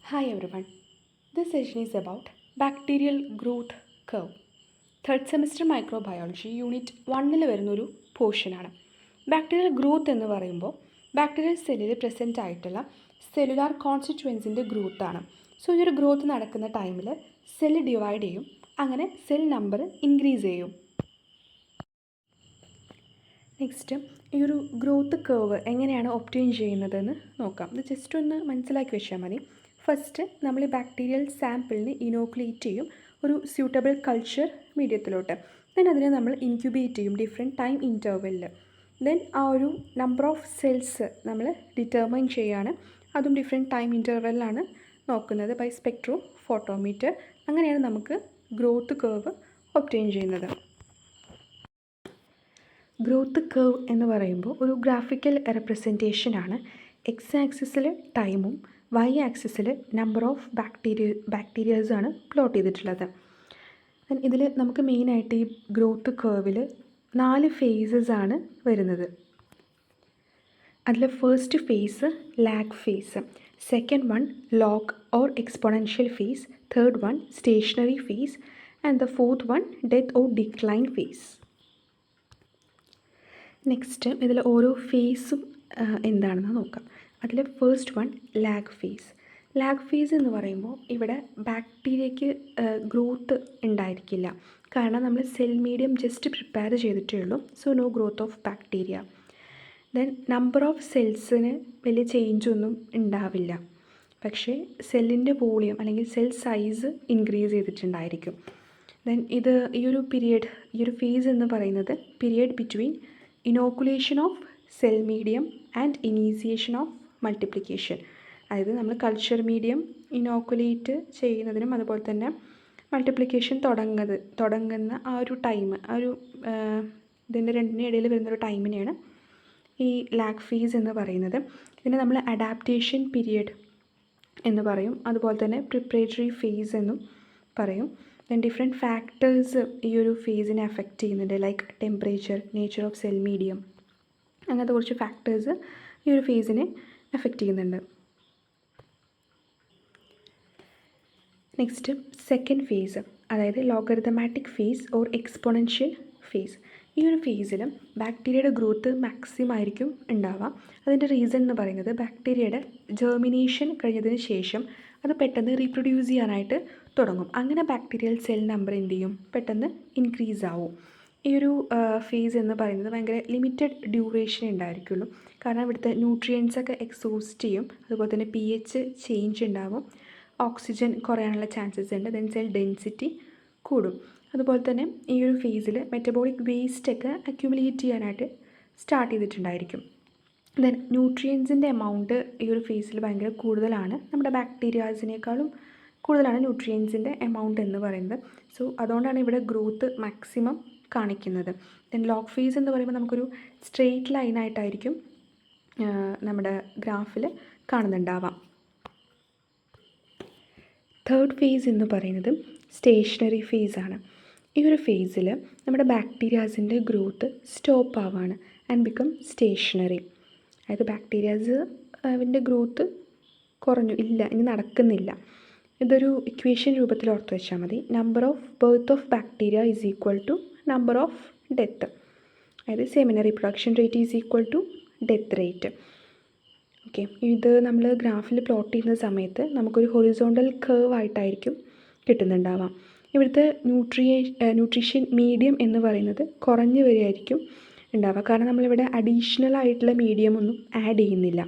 Hi everyone. This session is about bacterial growth curve. Third semester microbiology unit 1 വരുന്നൊരു പോർഷനാണ്. Bacterial growth എന്ന് പറയുമ്പോൾ bacterial സെല്ലിൽ present ആയിട്ടുള്ള സെല്ലുലാർ കോൺസ്റ്റിറ്റ്യുവൻസിൻ്റെ ഗ്രോത്താണ്. സോ ഈ ഒരു ഗ്രോത്ത് നടക്കുന്ന ടൈമിൽ സെല്ല് ഡിവൈഡ് ചെയ്യും, അങ്ങനെ സെൽ നമ്പർ ഇൻക്രീസ് ചെയ്യും. നെക്സ്റ്റ് ഈ ഒരു ഗ്രോത്ത് കർവ് എങ്ങനെയാണ് ഒബ്റ്റെയിൻ ചെയ്യുന്നതെന്ന് നോക്കാം. ഇത് ജസ്റ്റ് ഒന്ന് മനസ്സിലാക്കി വെച്ചാൽ മതി. ഫസ്റ്റ് നമ്മൾ ഈ ബാക്ടീരിയൽ സാമ്പിളിന് ഇനോക്കുലേറ്റ് ചെയ്യും ഒരു സ്യൂട്ടബിൾ കൾച്ചർ മീഡിയത്തിലോട്ട്. ദെൻ അതിനെ നമ്മൾ ഇൻക്യുബേറ്റ് ചെയ്യും ഡിഫറെൻറ്റ് ടൈം ഇൻ്റർവെല്ലിൽ. ദെൻ ആ ഒരു നമ്പർ ഓഫ് സെൽസ് നമ്മൾ ഡിറ്റർമൈൻ ചെയ്യുകയാണ്. അതും ഡിഫറെൻറ്റ് ടൈം ഇൻ്റർവെല്ലാണ് നോക്കുന്നത് ബൈ സ്പെക്ട്രോ ഫോട്ടോമീറ്റർ. അങ്ങനെയാണ് നമുക്ക് ഗ്രോത്ത് കർവ് ഒബ്റ്റെയിൻ ചെയ്യുന്നത്. ഗ്രോത്ത് കർവ് എന്ന് പറയുമ്പോൾ ഒരു ഗ്രാഫിക്കൽ റെപ്രസെൻറ്റേഷനാണ്. എക്സ് ആക്സിസിൽ ടൈമും വൈ ആക്സിസിൽ നമ്പർ ഓഫ് ബാക്ടീരിയാസാണ് പ്ലോട്ട് ചെയ്തിട്ടുള്ളത്. ഇതിൽ നമുക്ക് മെയിനായിട്ട് ഈ ഗ്രോത്ത് കർവിൽ 4 ഫേസസ് ആണ് വരുന്നത്. അതിൽ first phase lag phase, second one log or exponential phase, third one stationary phase and the fourth one death or decline phase. Next ഇതിൽ ഓരോ ഫേസും എന്താണെന്ന് നോക്കാം. അതിൽ first one lag phase. Lag phase എന്ന് പറയുമ്പോൾ ഇവിടെ ബാക്ടീരിയയ്ക്ക് ഗ്രോത്ത് ഉണ്ടായിരിക്കില്ല, കാരണം നമ്മൾ സെൽ മീഡിയം ജസ്റ്റ് പ്രിപ്പയർ ചെയ്തിട്ടേ ഉള്ളൂ. So no growth of bacteria. Then number of സെൽസിന് വലിയ ചേഞ്ചൊന്നും ഉണ്ടാവില്ല, പക്ഷേ സെല്ലിൻ്റെ വോളിയം അല്ലെങ്കിൽ സെൽ സൈസ് ഇൻക്രീസ് ചെയ്തിട്ടുണ്ടായിരിക്കും. ദെൻ ഈ ഒരു ഫേസ് എന്ന് പറയുന്നത് period between inoculation of cell medium and initiation of multiplication. അതായത് നമ്മൾ കൾച്ചർ മീഡിയം ഇനോക്കുലേറ്റ് ചെയ്യുന്നതിനും അതുപോലെ തന്നെ മൾട്ടിപ്ലിക്കേഷൻ തുടങ്ങുന്ന ആ ഒരു ടൈം, ഇതിൻ്റെ രണ്ടിനും ഇടയിൽ വരുന്നൊരു ടൈമിനെയാണ് ഈ ലാഗ് ഫേസ് എന്ന് പറയുന്നത്. ഇതിനെ നമ്മൾ അഡാപ്റ്റേഷൻ പീരിയഡ് എന്ന് പറയും, അതുപോലെ തന്നെ പ്രിപ്പറേറ്ററി ഫേസ് എന്നും പറയും. ദെൻ ഡിഫറെൻറ്റ് ഫാക്ടേഴ്സ് ഈ ഒരു ഫേസിനെ അഫക്റ്റ് ചെയ്യുന്നുണ്ട്, like temperature, nature of cell medium, അങ്ങനത്തെ കുറച്ച് ഫാക്ടേഴ്സ് ഈ ഒരു ഫേസിനെ അഫക്റ്റ് ചെയ്യുന്നുണ്ട്. നെക്സ്റ്റ് സെക്കൻഡ് ഫേസ്, അതായത് ലോഗരിതമാറ്റിക് ഫേസ് ഓർ എക്സ്പോണൻഷ്യൽ ഫേസ്. ഈ ഒരു ഫേസിൽ ബാക്ടീരിയയുടെ ഗ്രോത്ത് മാക്സിമം ആയിരിക്കും ഉണ്ടാവുക. അതിൻ്റെ റീസൺ എന്ന് പറയുന്നത് ബാക്ടീരിയയുടെ ജെർമിനേഷൻ കഴിഞ്ഞതിന് ശേഷം അത് പെട്ടെന്ന് റീപ്രൊഡ്യൂസ് ചെയ്യാനായിട്ട് തുടങ്ങും. അങ്ങനെ ബാക്ടീരിയൽ സെൽ നമ്പർ എന്ത് ചെയ്യും, പെട്ടെന്ന് ഇൻക്രീസ് ആവും. ഈ ഒരു ഫേസ് എന്ന് പറയുന്നത് ഭയങ്കര ലിമിറ്റഡ് ഡ്യൂറേഷൻ ഉണ്ടായിരിക്കുള്ളൂ, കാരണം ഇവിടുത്തെ ന്യൂട്രിയൻസൊക്കെ എക്സോസ്റ്റ് ചെയ്യും, അതുപോലെ തന്നെ pH ചേഞ്ച് ഉണ്ടാവും, ഓക്സിജൻ കുറയാനുള്ള ചാൻസസ് ഉണ്ട്, ദെൻ സെൽ ഡെൻസിറ്റി കൂടും. അതുപോലെ തന്നെ ഈ ഒരു ഫേസിൽ മെറ്റബോളിക് വേസ്റ്റൊക്കെ അക്യുമുലേറ്റ് ചെയ്യാനായിട്ട് സ്റ്റാർട്ട് ചെയ്തിട്ടുണ്ടായിരിക്കും. ദെൻ ന്യൂട്രിയൻസിൻ്റെ എമൗണ്ട് ഈ ഒരു ഫേസിൽ ഭയങ്കര കൂടുതലാണ്, നമ്മുടെ ബാക്ടീരിയാസിനേക്കാളും കൂടുതലാണ് ന്യൂട്രിയൻസിൻ്റെ എമൗണ്ട് എന്ന് പറയുന്നത്. സോ അതുകൊണ്ടാണ് ഇവിടെ ഗ്രോത്ത് മാക്സിമം കാണിക്കുന്നത്. ദെൻ ലോഗ് ഫേസ് എന്ന് പറയുമ്പോൾ നമുക്കൊരു സ്ട്രെയിറ്റ് ലൈനായിട്ടായിരിക്കും നമ്മുടെ ഗ്രാഫിൽ കാണുന്നുണ്ടാവാം. തേർഡ് ഫേസ് എന്ന് പറയുന്നത് സ്റ്റേഷനറി ഫേസാണ്. ഈ ഒരു ഫേസിൽ നമ്മുടെ ബാക്ടീരിയാസിൻ്റെ ഗ്രോത്ത് സ്റ്റോപ്പ് ആവാണ് ആൻഡ് ബിക്കം സ്റ്റേഷനറി. അതായത് ബാക്ടീരിയാസിൻ്റെ ഗ്രോത്ത് കുറഞ്ഞു, ഇനി നടക്കുന്നില്ല. ഇതൊരു ഇക്വേഷൻ രൂപത്തിൽ ഓർത്ത് വെച്ചാൽ മതി. Number of birth of bacteria is equal to number of death. അതായത് seminary production rate is equal to death rate. Okay, ഇത് നമ്മൾ ഗ്രാഫിൽ പ്ലോട്ട് ചെയ്യുന്ന സമയത്ത് നമുക്കൊരു ഹൊറിസോണ്ടൽ കർവ് ആയിട്ടായിരിക്കും കിട്ടുന്നുണ്ടാവാം. ഇവിടുത്തെ ന്യൂട്രീഷൻ മീഡിയം എന്ന് പറയുന്നത് കുറഞ്ഞു വരികയായിരിക്കും ഉണ്ടാവുക, കാരണം നമ്മളിവിടെ അഡീഷണൽ ആയിട്ടുള്ള മീഡിയം ഒന്നും ആഡ് ചെയ്യുന്നില്ല.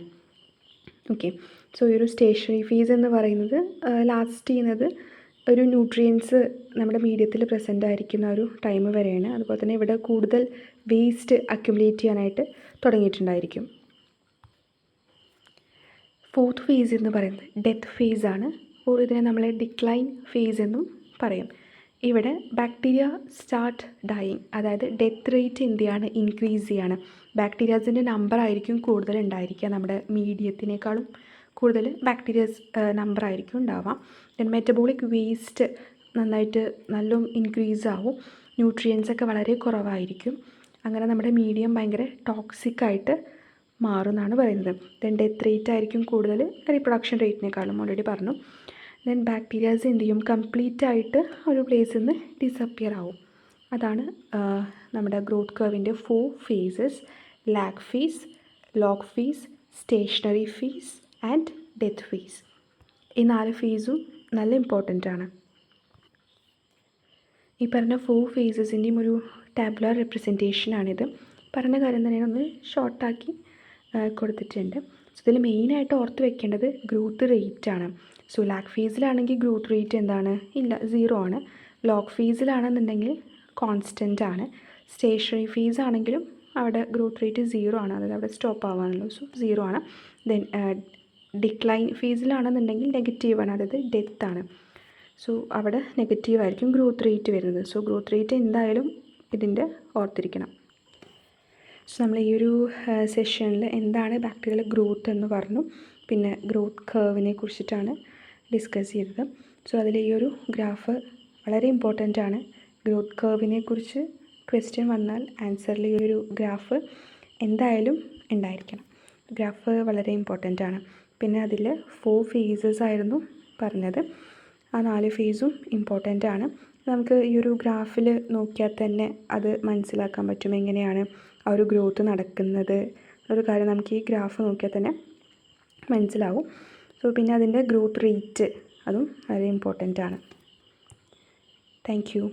ഓക്കെ, സോ ഈ ഒരു സ്റ്റേഷനറി ഫേസ് എന്ന് പറയുന്നത് ലാസ്റ്റ് ചെയ്യുന്നത് ഒരു ന്യൂട്രിയൻസ് നമ്മുടെ മീഡിയത്തിൽ പ്രസൻ്റ് ആയിരിക്കുന്ന ഒരു ടൈം വരെയാണ്. അതുപോലെ തന്നെ ഇവിടെ കൂടുതൽ വേസ്റ്റ് അക്യുമുലേറ്റ് ചെയ്യാനായിട്ട് തുടങ്ങിയിട്ടുണ്ടായിരിക്കും. ഫോർത്ത് ഫേസ് എന്ന് പറയുന്നത് ഡെത്ത് ഫേസാണ്, ഓർ ഇതിനെ നമ്മൾ ഡിക്ലൈൻ ഫേസ് എന്നും പറയും. ഇവിടെ ബാക്ടീരിയ സ്റ്റാർട്ട് ഡൈയിങ്, അതായത് ഡെത്ത് റേറ്റ് എന്ത് ചെയ്യാണ്, ഇൻക്രീസ് ചെയ്യാണ്. ബാക്ടീരിയാസിൻ്റെ നമ്പർ ആയിരിക്കും കൂടുതൽ ഉണ്ടായിരിക്കുക, നമ്മുടെ മീഡിയത്തിനേക്കാളും കൂടുതൽ ബാക്ടീരിയാസ് നമ്പർ ആയിരിക്കും ഉണ്ടാവാം. ദെൻ മെറ്റബോളിക് വേസ്റ്റ് നല്ലോണം ഇൻക്രീസ് ആവും, ന്യൂട്രിയൻസൊക്കെ വളരെ കുറവായിരിക്കും. അങ്ങനെ നമ്മുടെ മീഡിയം ഭയങ്കര ടോക്സിക് ആയിട്ട് മാറുമെന്നാണ് പറയുന്നത്. ദെൻ ഡെത്ത് റേറ്റ് ആയിരിക്കും കൂടുതൽ റീപ്രൊഡക്ഷൻ റേറ്റിനേക്കാളും, ഓൾറെഡി പറഞ്ഞു. ദെൻ ബാക്ടീരിയാസ് എന്ത് ചെയ്യും, കംപ്ലീറ്റ് ആയിട്ട് ഒരു പ്ലേസിൽ നിന്ന് ഡിസപ്പിയർ ആവും. അതാണ് നമ്മുടെ ഗ്രോത്ത് കർവിൻ്റെ 4 phases: lag phase, log phase, stationary phase and death phase. ഈ 4 ഫേസും നല്ല ഇമ്പോർട്ടൻ്റ് ആണ്. ഈ പറഞ്ഞ 4 ഫേസസിൻ്റെയും ഒരു ടാബുലാർ റെപ്രസെൻറ്റേഷനാണിത്. പറഞ്ഞ കാര്യം തന്നെയാണ്, ഒന്ന് ഷോർട്ടാക്കി കൊടുത്തിട്ടുണ്ട്. സോ ഇതിൽ മെയിനായിട്ട് ഓർത്ത് വെക്കേണ്ടത് ഗ്രോത്ത് റേറ്റ് ആണ്. സോ ലാഗ് ഫേസിലാണെങ്കിൽ ഗ്രോത്ത് റേറ്റ് എന്താണ്, ഇല്ല, 0 ആണ്. ലോഗ് ഫേസിലാണെന്നുണ്ടെങ്കിൽ കോൺസ്റ്റൻ്റ് ആണ്. സ്റ്റേഷനറി ഫേസ് ആണെങ്കിലും അവിടെ ഗ്രോത്ത് റേറ്റ് 0 ആണ്, അതായത് അവിടെ സ്റ്റോപ്പ് ആവാനുള്ളൂ. സോ 0 ആണ്. ദെൻ ഡിക്ലൈൻ ഫേസിലാണെന്നുണ്ടെങ്കിൽ നെഗറ്റീവ് ആണ്, അതായത് ഡെത്ത് ആണ്. സോ അവിടെ നെഗറ്റീവ് ആയിരിക്കും ഗ്രോത്ത് റേറ്റ് വരുന്നത്. സോ ഗ്രോത്ത് റേറ്റ് എന്തായാലും ഇതിൻ്റെ ഓർത്തിരിക്കണം. സോ നമ്മൾ ഈ ഒരു സെഷനിൽ എന്താണ് ബാക്ടീരിയൽ ഗ്രോത്ത് എന്ന് പറഞ്ഞു, പിന്നെ ഗ്രോത്ത് കർവിനെ കുറിച്ചിട്ടാണ് ഡിസ്കസ് ചെയ്തത്. സോ അതിൽ ഈ ഒരു ഗ്രാഫ് വളരെ ഇമ്പോർട്ടൻ്റ് ആണ്. ഗ്രോത്ത് കർവിനെ കുറിച്ച് ക്വസ്റ്റ്യൻ വന്നാൽ ആൻസറിൽ ഈ ഒരു ഗ്രാഫ് എന്തായാലും ഉണ്ടായിരിക്കണം. ഗ്രാഫ് വളരെ ഇമ്പോർട്ടൻ്റ് ആണ്. പിന്നെ അതിൽ 4 ഫേസസ് ആയിരുന്നു പറഞ്ഞത്. ആ 4 ഫേസും ഇമ്പോർട്ടൻ്റ് ആണ്. നമുക്ക് ഈ ഒരു ഗ്രാഫിൽ നോക്കിയാൽ തന്നെ അത് മനസ്സിലാക്കാൻ പറ്റും എങ്ങനെയാണ് ആ ഒരു ഗ്രോത്ത് നടക്കുന്നത്. ഒരു കാര്യം നമുക്ക് ഈ ഗ്രാഫ് നോക്കിയാൽ തന്നെ മനസ്സിലാവും. സോ പിന്നെ അതിൻ്റെ ഗ്രോത്ത് റേറ്റ് അതും വളരെ ഇമ്പോർട്ടൻ്റ് ആണ്. Thank you.